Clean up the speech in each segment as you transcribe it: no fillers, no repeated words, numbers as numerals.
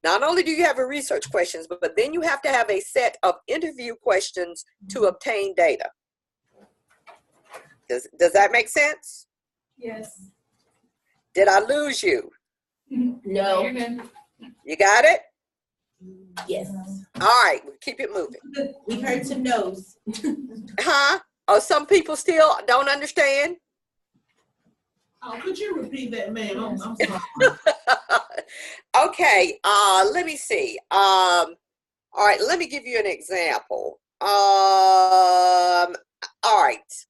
Not only do you have a research questions, but then you have to have a set of interview questions to obtain data. Does that make sense? Yes. Did I lose you? No. You got it? Yes. All right, we'll keep it moving. We heard some no's. Huh? Oh, some people still don't understand? Oh, could you repeat that, ma'am? I'm sorry. Okay, let me see. All right, let me give you an example. All right.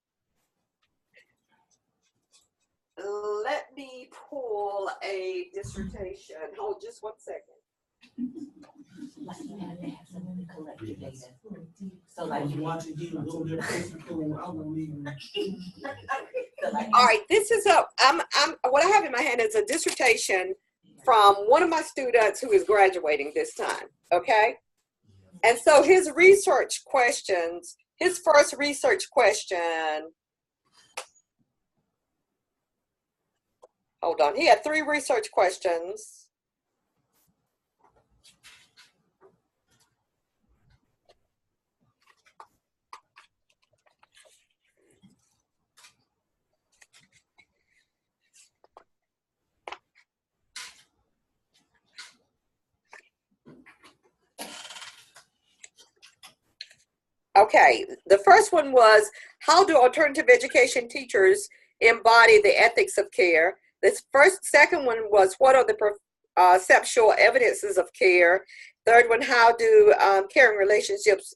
Let me pull a dissertation. Hold just one second. Like you have to have someone to collect your data. So I like was you watching you go there physical. I won't even. All right, this is what I have in my hand is a dissertation from one of my students who is graduating this time, okay? And so his research questions, his first research question, hold on, he had 3 research questions. Okay, the first one was, how do alternative education teachers embody the ethics of care? Second one was, what are the perceptual evidences of care? Third one, how do caring relationships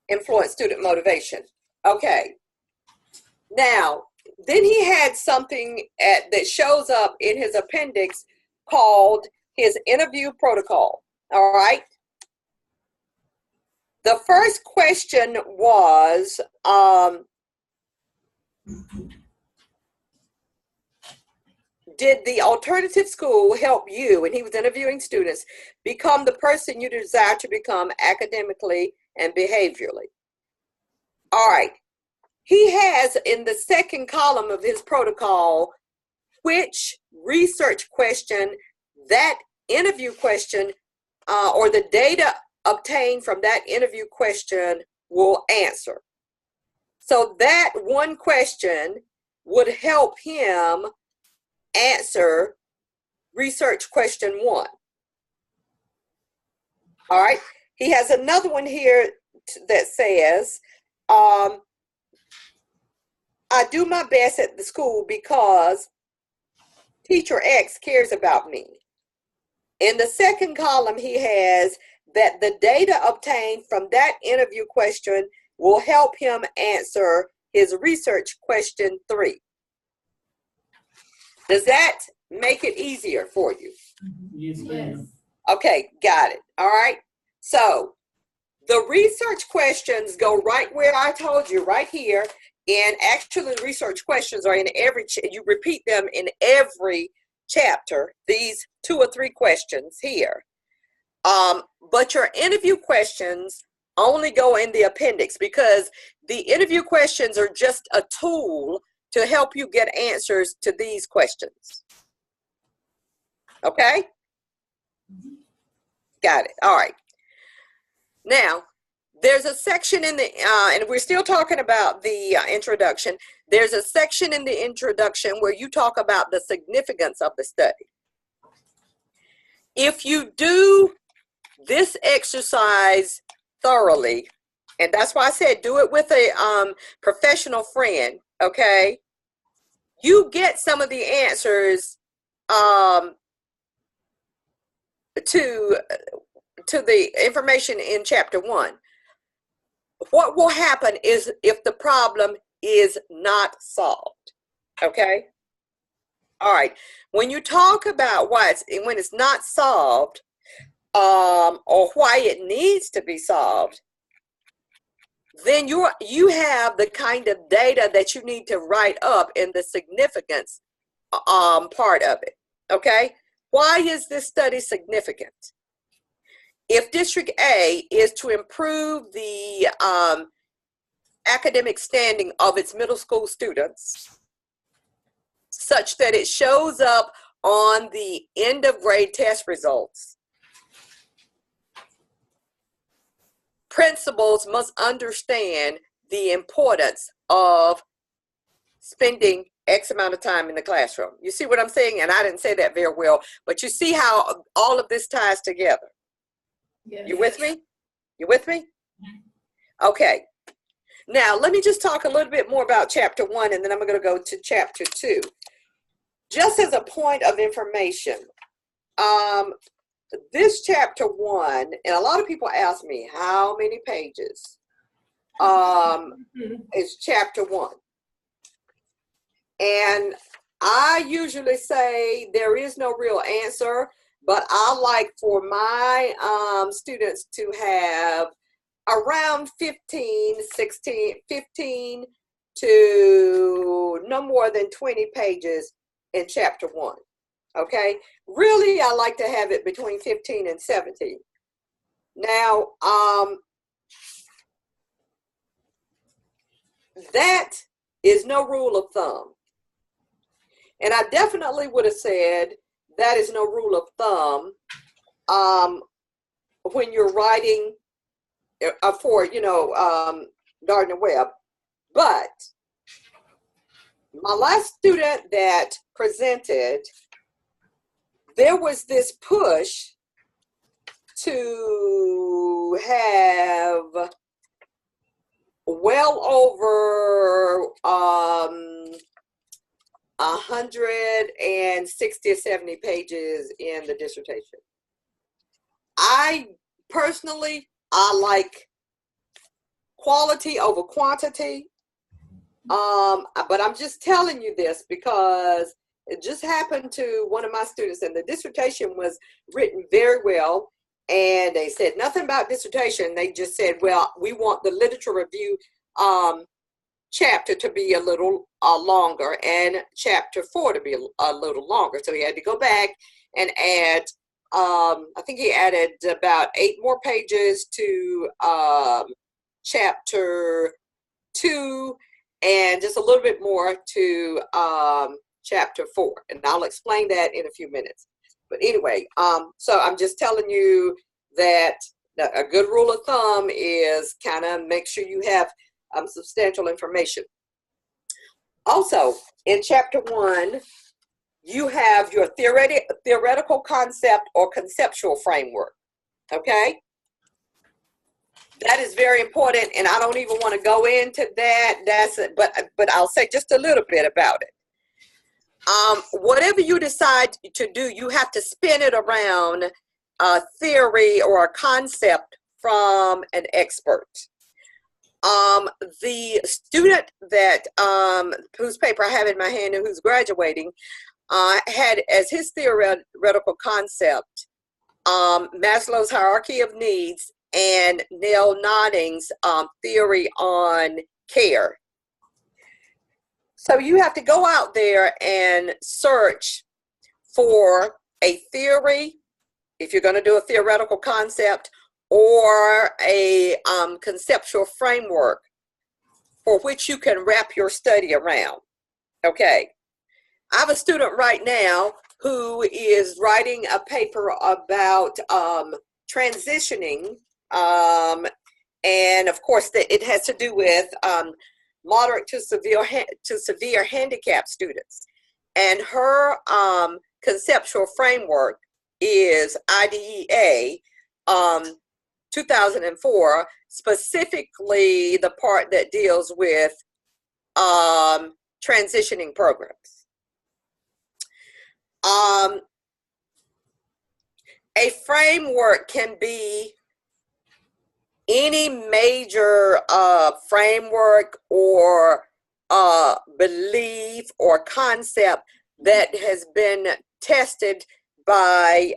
influence student motivation? Okay, now, then he had something that shows up in his appendix called his interview protocol, all right? The first question was, did the alternative school help you, and he was interviewing students, become the person you desire to become academically and behaviorally? All right. He has in the second column of his protocol, which research question that interview question or the data obtained from that interview question will answer. So that one question would help him answer research question 1. All right. He has another one here that says, I do my best at the school because teacher X cares about me. In the second column, he has that the data obtained from that interview question will help him answer his research question 3. Does that make it easier for you? Yes, ma'am. Okay, got it. All right. So the research questions go right where I told you, right here. And actually, the research questions are in every, you repeat them in every chapter, these 2 or 3 questions here. But your interview questions only go in the appendix because the interview questions are just a tool to help you get answers to these questions. Okay? Got it. All right. Now, there's a section in the, and we're still talking about the introduction. There's a section in the introduction where you talk about the significance of the study. If you do this exercise thoroughly, and that's why I said do it with a professional friend, okay? You get some of the answers to the information in chapter 1. What will happen is if the problem is not solved, okay? All right, when you talk about when it's not solved or why it needs to be solved, then you have the kind of data that you need to write up in the significance part of it, okay? Why is this study significant? If District A is to improve the academic standing of its middle school students such that it shows up on the end of grade test results, principals must understand the importance of spending X amount of time in the classroom. You see what I'm saying? And I didn't say that very well, but you see how all of this ties together. Yes. You with me? You with me? Okay. Now, let me just talk a little bit more about chapter 1, and then I'm going to go to chapter 2. Just as a point of information, this chapter 1, and a lot of people ask me how many pages is chapter 1. And I usually say there is no real answer, but I like for my students to have around 15 to no more than 20 pages in chapter 1. Okay, really I like to have it between 15 and 17. Now that is no rule of thumb, and I definitely would have said that is no rule of thumb when you're writing for, you know, Gardner Webb. But my last student that presented, there was this push to have well over 160 or 70 pages in the dissertation. I personally, I like quality over quantity, but I'm just telling you this because it just happened to one of my students, and the dissertation was written very well, and they said nothing about dissertation. They just said, well, we want the literature review chapter to be a little longer, and chapter 4 to be a little longer. So he had to go back and add, I think he added about 8 more pages to chapter 2, and just a little bit more to chapter 4. And I'll explain that in a few minutes. But anyway, so I'm just telling you that a good rule of thumb is kind of make sure you have substantial information. Also, in chapter 1, you have your theoretical concept or conceptual framework. Okay? That is very important, and I don't even want to go into that. That's it, but I'll say just a little bit about it. Whatever you decide to do, you have to spin it around a theory or a concept from an expert. The student that whose paper I have in my hand and who's graduating had as his theoretical concept Maslow's hierarchy of needs and Neil Nodding's theory on care. So you have to go out there and search for a theory, if you're going to do a theoretical concept, or a conceptual framework for which you can wrap your study around. Okay, I have a student right now who is writing a paper about transitioning, and of course it has to do with moderate to severe handicap students. And her conceptual framework is IDEA 2004, specifically the part that deals with transitioning programs. A framework can be any major framework or belief or concept that has been tested by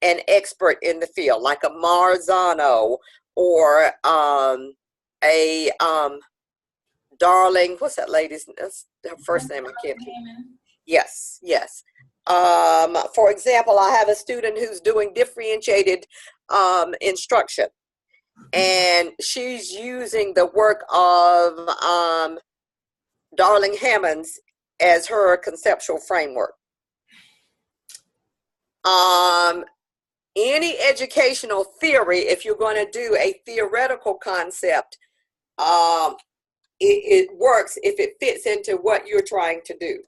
an expert in the field, like a Marzano or a Darling, what's that lady's, that's her first name, I can't think. Yes, yes. For example, I have a student who's doing differentiated instruction, and she's using the work of Darling Hammonds as her conceptual framework. any educational theory, if you're going to do a theoretical concept, it works if it fits into what you're trying to do.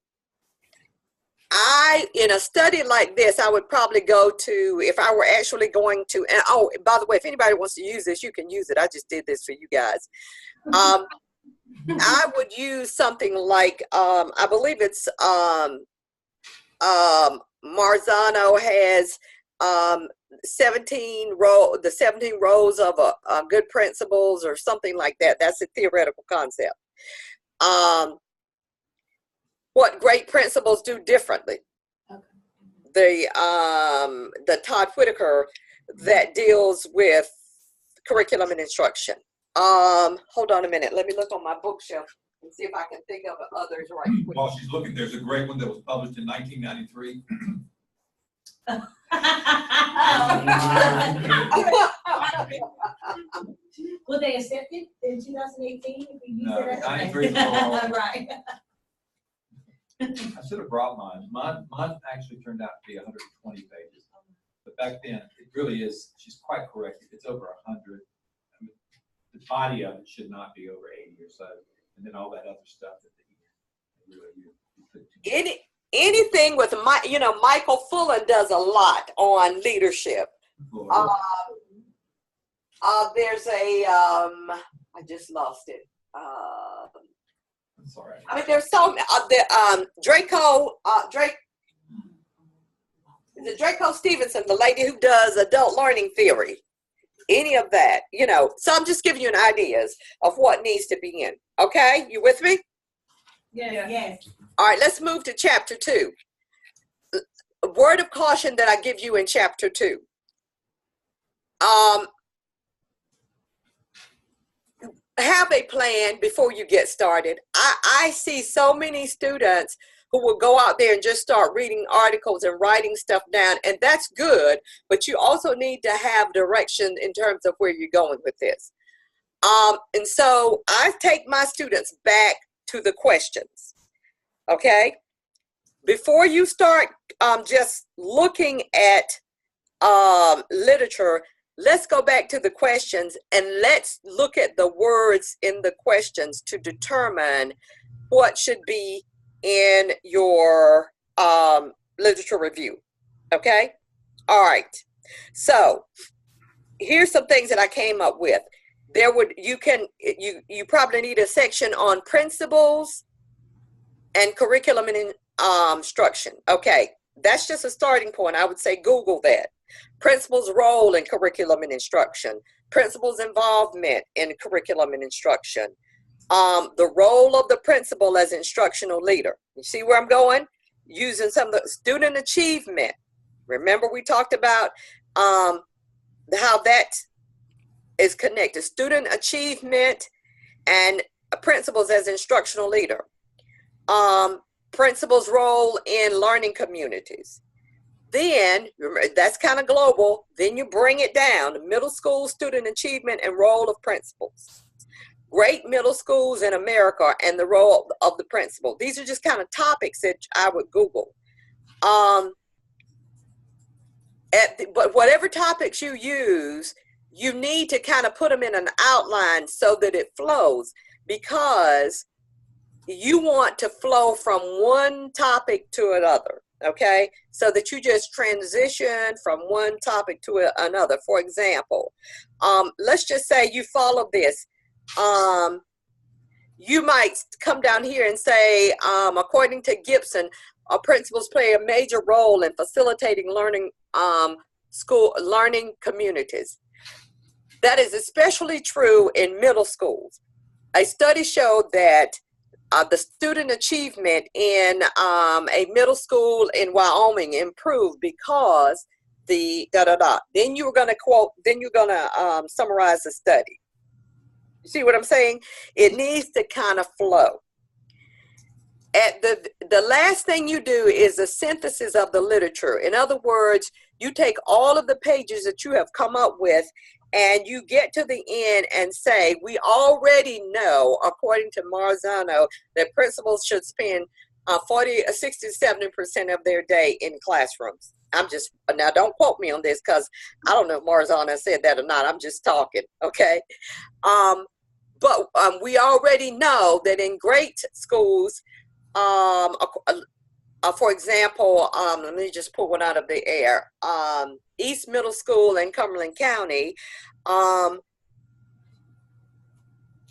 In a study like this, I would probably go to, if I were actually going to, and oh, by the way, if anybody wants to use this, you can use it. I just did this for you guys. I would use something like, I believe it's Marzano has 17 rows of good principles or something like that. That's a theoretical concept. What great principles do differently. Okay. The Todd Whitaker that deals with curriculum and instruction. Hold on a minute. Let me look on my bookshelf and see if I can think of others right quick. While she's looking, there's a great one that was published in 1993. Will they accept it in 2018 if we use No, it? 93 is all. Right. I should have brought mine. Mine actually turned out to be 120 pages. But back then, it really is, she's quite correct. It's over 100. I mean, the body of it should not be over 80 or so. And then all that other stuff that really you put together. Anything with Michael Fullen does a lot on leadership. There's a I just lost it. That's all right. I mean, there's so Draco Stevenson, the lady who does adult learning theory. Any of that, So I'm just giving you an ideas of what needs to be in. Okay, you with me? Yes. Yes. All right, let's move to chapter 2. A word of caution that I give you in chapter 2. Have a plan before you get started. I see so many students who will go out there and just start reading articles and writing stuff down, and that's good, but you also need to have direction in terms of where you're going with this. And so I take my students back to the questions, okay? Before you start just looking at literature, let's go back to the questions and let's look at the words in the questions to determine what should be in your literature review, okay? All right, so here's some things that I came up with. You probably need a section on principles and curriculum and instruction. Okay, that's just a starting point. I would say Google that. Principals' role in curriculum and instruction. Principals' involvement in curriculum and instruction. The role of the principal as instructional leader. You see where I'm going? Using some of the student achievement. Remember we talked about how that is connected. Student achievement and principals as instructional leader. Principals' role in learning communities. Then, remember, that's kind of global. Then you bring it down. Middle school student achievement and role of principals. Great middle schools in America and the role of the principal. These are just kind of topics that I would Google. But whatever topics you use, you need to kind of put them in an outline so that it flows, because you want to flow from one topic to another, okay? So that you just transition from one topic to another. For example, let's just say you follow this. You might come down here and say, according to Gibson, principals play a major role in facilitating learning communities. That is especially true in middle schools. A study showed that the student achievement in a middle school in Wyoming improved because the Then you're going to quote, then you're going to summarize the study. You see what I'm saying? It needs to kind of flow. At the last thing you do is a synthesis of the literature. In other words, you take all of the pages that you have come up with and you get to the end and say, we already know, according to Marzano, that principals should spend 60 to 70% of their day in classrooms. I'm just, now don't quote me on this because I don't know if Marzana said that or not. I'm just talking, okay? But we already know that in great schools, for example, let me just pull one out of the air. East Middle School in Cumberland County,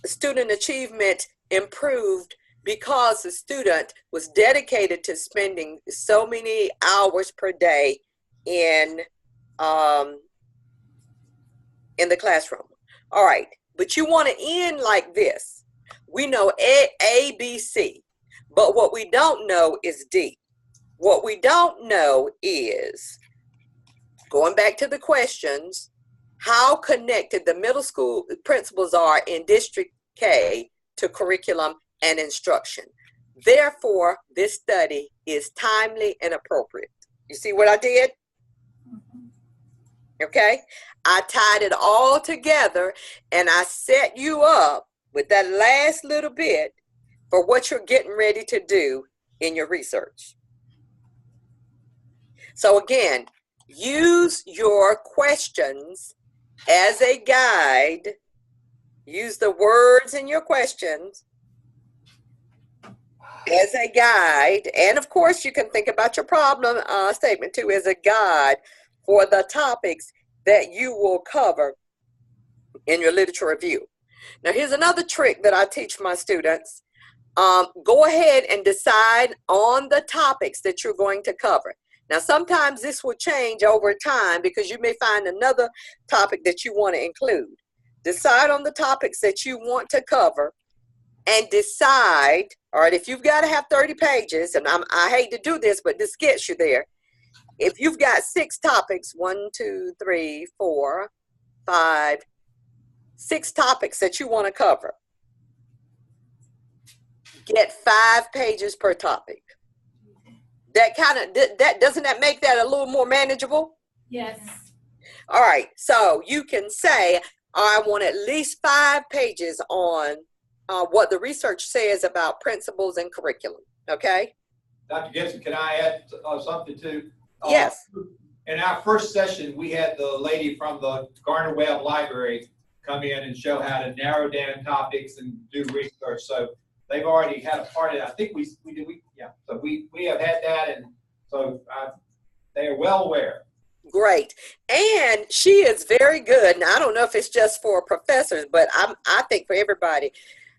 student achievement improved because the student was dedicated to spending so many hours per day in the classroom. All right, but you want to end like this. We know A, B, C, but what we don't know is D. What we don't know is, going back to the questions, how connected the middle school principals are in District K to curriculum and instruction. Therefore, this study is timely and appropriate. You see what I did? Okay? I tied it all together and I set you up with that last little bit for what you're getting ready to do in your research. So again, use your questions as a guide. Use the words in your questions as a guide. And of course, you can think about your problem statement too as a guide for the topics that you will cover in your literature review. Now, here's another trick that I teach my students. Go ahead and decide on the topics that you're going to cover. Now, sometimes this will change over time because you may find another topic that you want to include. Decide on the topics that you want to cover and decide, all right, if you've got to have 30 pages, and I hate to do this, but this gets you there. If you've got 6 topics, 1, 2, 3, 4, 5, 6 topics that you want to cover, get 5 pages per topic. That doesn't that make that a little more manageable? Yes. All right, so you can say, I want at least 5 pages on what the research says about principles and curriculum, okay? Dr. Gibson, can I add something too? Yes. In our first session, we had the lady from the Garner Webb Library come in and show how to narrow down topics and do research. So they've already had a part of it. I think we yeah. So we have had that, and so they are well aware. Great. And she is very good. Now, I don't know if it's just for professors, but I think for everybody.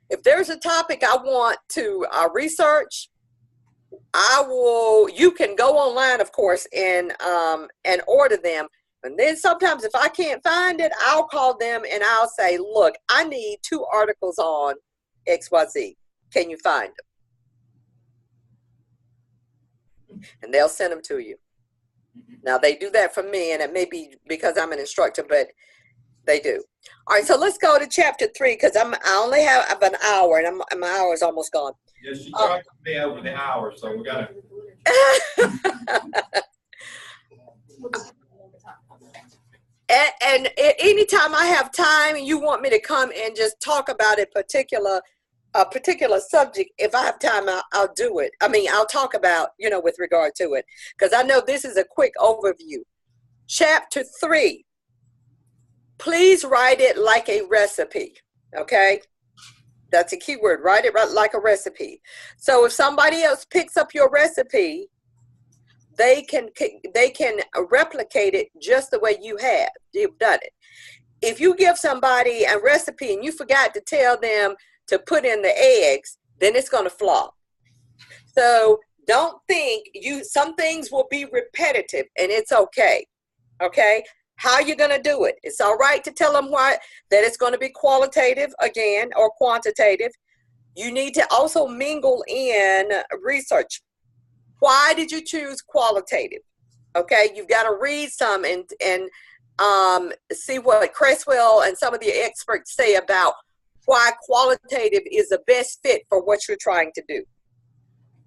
If there's a topic I want to research, you can go online, of course, and order them. And then sometimes if I can't find it, I'll call them and I'll say, look, I need 2 articles on XYZ. Can you find them? And they'll send them to you. Now, they do that for me, and it may be because I'm an instructor, but they do. All right, so let's go to chapter 3 because I only have an hour, and my hour is almost gone. Yes, she tried to me over the hour, so we got to. And anytime I have time and you want me to come and just talk about a particular subject, if I have time, I'll do it. I mean, I'll talk about, with regard to it, because I know this is a quick overview. Chapter 3, please write it like a recipe, okay? That's a key word, write it like a recipe. So if somebody else picks up your recipe, they can replicate it just the way you've done it. If you give somebody a recipe and you forgot to tell them to put in the eggs, then it's going to flop. So don't think some things will be repetitive, and it's okay. Okay? How you going to do it? It's all right to tell them that it's going to be qualitative again or quantitative. You need to also mingle in research. Why did you choose qualitative? Okay, you've got to read some and see what Creswell and some of the experts say about why qualitative is the best fit for what you're trying to do.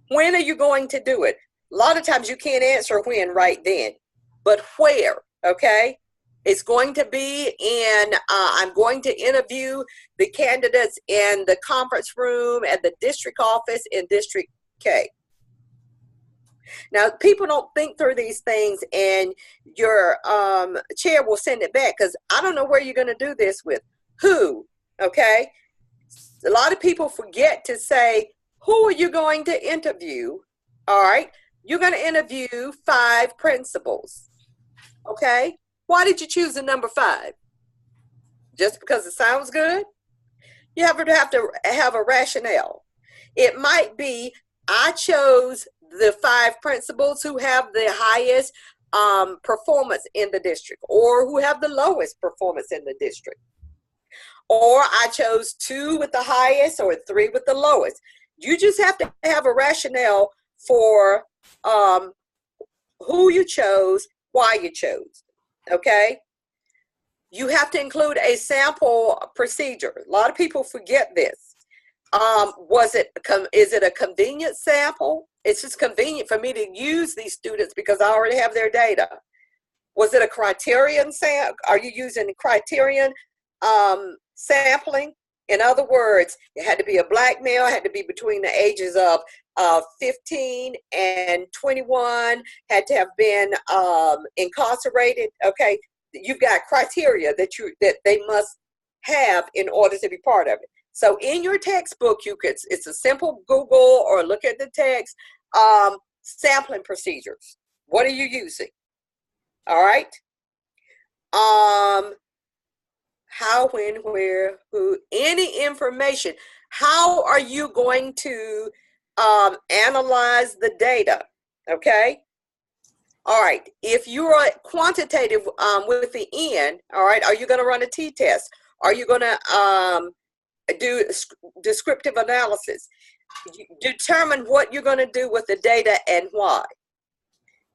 When are you going to do it? A lot of times you can't answer when right then, but where, okay? It's going to be I'm going to interview the candidates in the conference room at the district office in District K. Now, people don't think through these things, and your chair will send it back because I don't know where you're going to do this with. Who? Okay. A lot of people forget to say, who are you going to interview? All right. You're going to interview 5 principals. Okay. Why did you choose the number 5? Just because it sounds good? You have to have a rationale. It might be, I chose the 5 principals who have the highest performance in the district, or who have the lowest performance in the district. Or I chose 2 with the highest or 3 with the lowest. You just have to have a rationale for who you chose, why you chose, okay? You have to include a sample procedure. A lot of people forget this. Is it a convenient sample? It's just convenient for me to use these students because I already have their data. Was it a criterion sample? Are you using criterion sampling? In other words, it had to be a black male, had to be between the ages of 15 and 21, had to have been incarcerated. Okay, you've got criteria that they must have in order to be part of it. So in your textbook, it's a simple Google or look at the text, sampling procedures. What are you using? All right. How, when, where, who, any information. How are you going to analyze the data? Okay. All right. If you are quantitative with the N, all right, are you going to run a t-test? Are you going to do descriptive analysis? Determine what you're going to do with the data and why.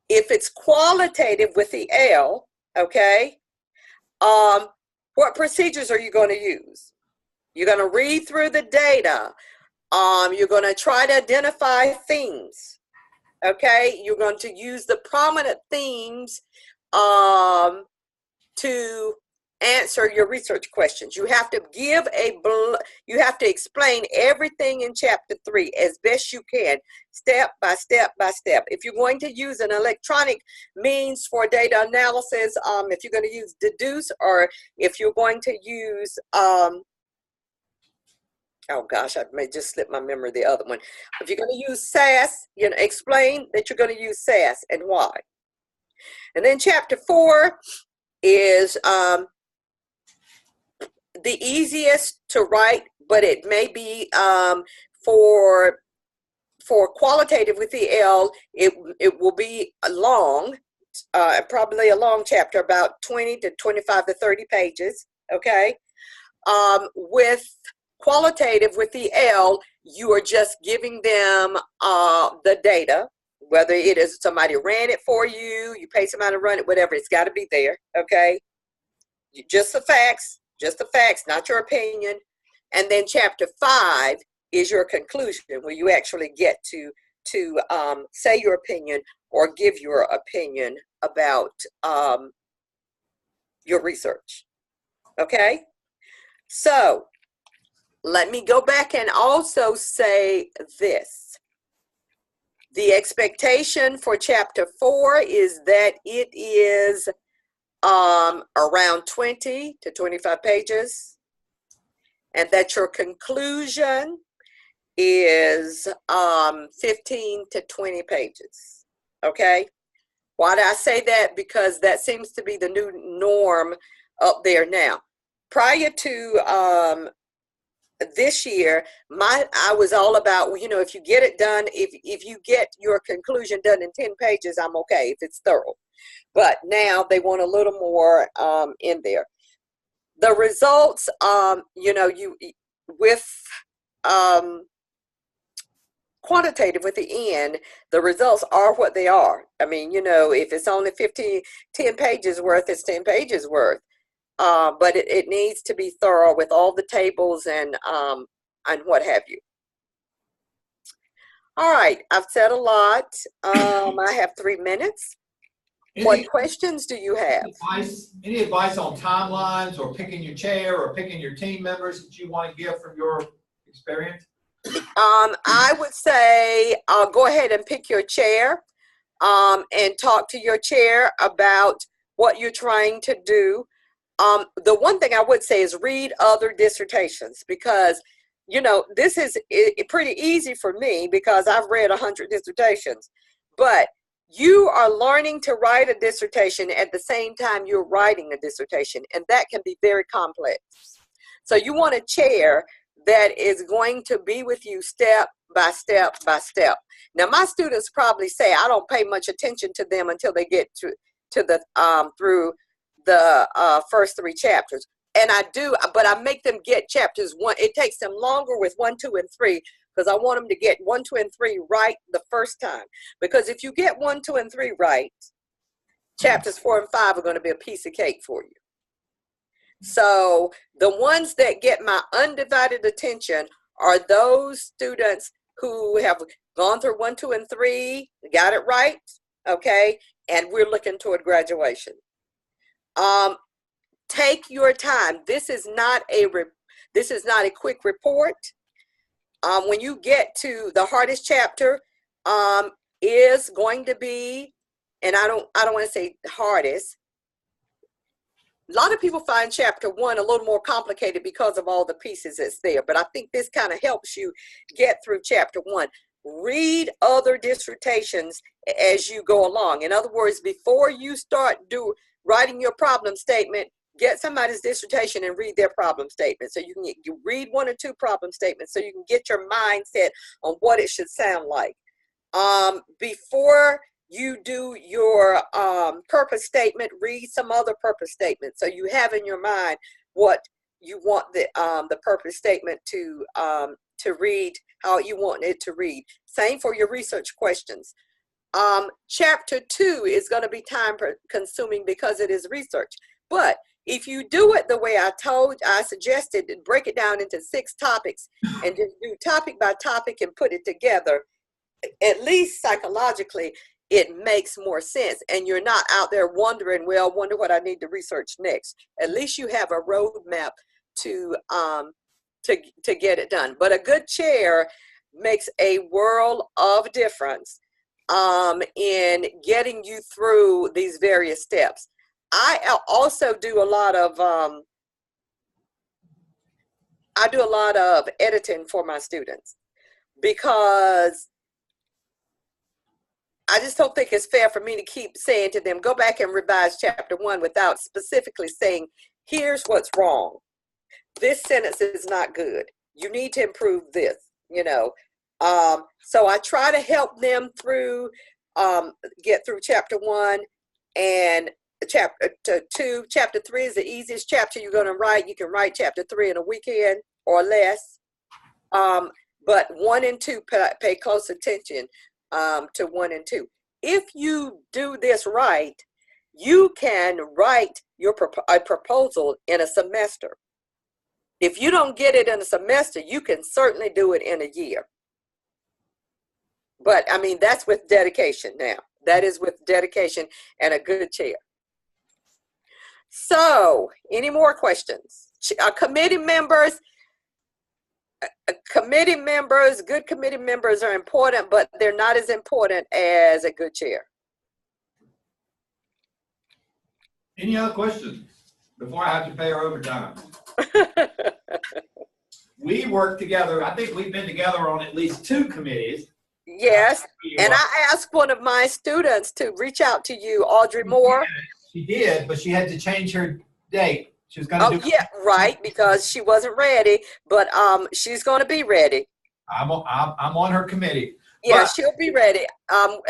If it's qualitative with the L, okay, what procedures are you going to use? You're going to read through the data. You're going to try to identify themes. Okay, you're going to use the prominent themes to answer your research questions. You have to you have to explain everything in chapter 3 as best you can, step by step by step. If you're going to use an electronic means for data analysis, if you're going to use deduce, or if you're going to use oh gosh, I may just slip my memory the other one. If you're going to use SAS, explain that you're going to use SAS and why. And then chapter 4 is the easiest to write, but it may be for qualitative with the L, it will be long, probably a long chapter, about 20 to 25 to 30 pages, okay? With qualitative with the L, you are just giving them the data, whether it is somebody ran it for you, you pay somebody to run it, whatever, it's got to be there, okay? Just the facts, not your opinion. And then chapter 5 is your conclusion, where you actually get to say your opinion or give your opinion about your research. Okay? So let me go back and also say this. The expectation for chapter 4 is that it is around 20 to 25 pages, and that your conclusion is 15 to 20 pages. Okay? Why do I say that? Because that seems to be the new norm up there now. Prior to this year, I was all about, if you get it done, if you get your conclusion done in 10 pages, I'm okay if it's thorough. But now they want a little more in there. The results, with quantitative with the N, the results are what they are. I mean, if it's only 10 pages worth, it's 10 pages worth. But it needs to be thorough with all the tables and what have you. All right, I've said a lot. I have 3 minutes. What questions do you have? Any advice on timelines or picking your chair or picking your team members that you want to give from your experience? I would say go ahead and pick your chair. and talk to your chair about what you're trying to do. The one thing I would say is read other dissertations, because, you know, this is pretty easy for me because I've read 100 dissertations, but you are learning to write a dissertation at the same time you're writing a dissertation, and that can be very complex. So you want a chair that is going to be with you step by step by step. Now, my students probably say I don't pay much attention to them until they get to the through the first 3 chapters, and I do, but I make them get chapters 1. It takes them longer with 1, 2, and 3 because I want them to get 1, 2, and 3 right the first time. Because if you get 1, 2, and 3 right, chapters 4 and 5 are going to be a piece of cake for you. So the ones that get my undivided attention are those students who have gone through 1, 2, and 3, got it right, okay, and we're looking toward graduation. Take your time. This is not a quick report. When you get to the hardest chapter, is going to be, and I don't want to say hardest. A lot of people find chapter 1 a little more complicated because of all the pieces that's there, but I think this kind of helps you get through chapter 1. Read other dissertations as you go along. In other words, before you start writing your problem statement, get somebody's dissertation and read their problem statement. So you read 1 or 2 problem statements so you can get your mindset on what it should sound like. Before you do your purpose statement, read some other purpose statement so you have in your mind what you want the purpose statement to read, how you want it to read. Same for your research questions. Chapter 2 is going to be time consuming because it is research, but if you do it the way I suggested, break it down into 6 topics and just do topic by topic and put it together, at least psychologically, it makes more sense. And you're not out there wondering, well, wonder what I need to research next. At least you have a roadmap to get it done. But a good chair makes a world of difference in getting you through these various steps. I also do a lot of editing for my students because I just don't think it's fair for me to keep saying to them, go back and revise chapter 1 without specifically saying, here's what's wrong. This sentence is not good. You need to improve this, you know. So I try to help them through, get through chapter 1 and chapter 2. Chapter 3 is the easiest chapter you're going to write. You can write chapter 3 in a weekend or less. But 1 and 2, pay close attention to 1 and 2. If you do this right, you can write a proposal in a semester. If you don't get it in a semester, you can certainly do it in a year. But I mean, that's with dedication now. That is with dedication and a good chair. So, any more questions? Committee members, good committee members are important, but they're not as important as a good chair. Any other questions before I have to pay her overtime? We work together. I think we've been together on at least 2 committees. Yes, and I asked one of my students to reach out to you, Audrey Moore. She did, but she had to change her date. She was going to do. Yeah, right, because she wasn't ready, but she's going to be ready. I'm on her committee. Yeah, but she'll be ready.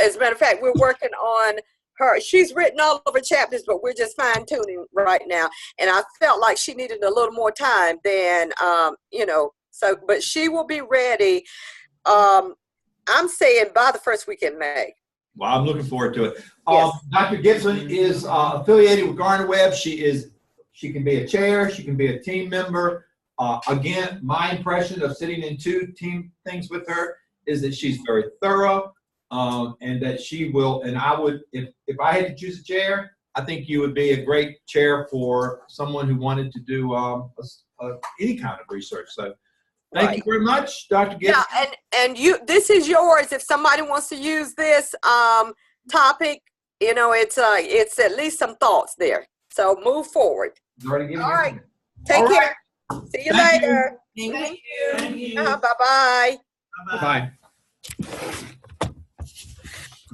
As a matter of fact, we're working on her. She's written all of her chapters, but we're just fine tuning right now. And I felt like she needed a little more time than, you know, so, but she will be ready. I'm saying by the first week in May. Well, I'm looking forward to it. Yes. Dr. Gibson is affiliated with Garner Webb. She can be a chair. She can be a team member. Again, my impression of sitting in 2 team things with her is that she's very thorough, and that she will, and I would, if I had to choose a chair, I think you would be a great chair for someone who wanted to do any kind of research. So thank you very much, Dr. Gibson. Yeah, and this is yours. If somebody wants to use this, topic, you know, it's at least some thoughts there. So move forward. He's already giving All you- right. Take All care. See you Thank you. later. Thank you. Thank you. Bye-bye. Bye-bye. Bye.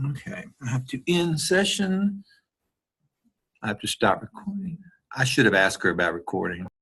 Okay, I have to end session. I have to stop recording. I should have asked her about recording.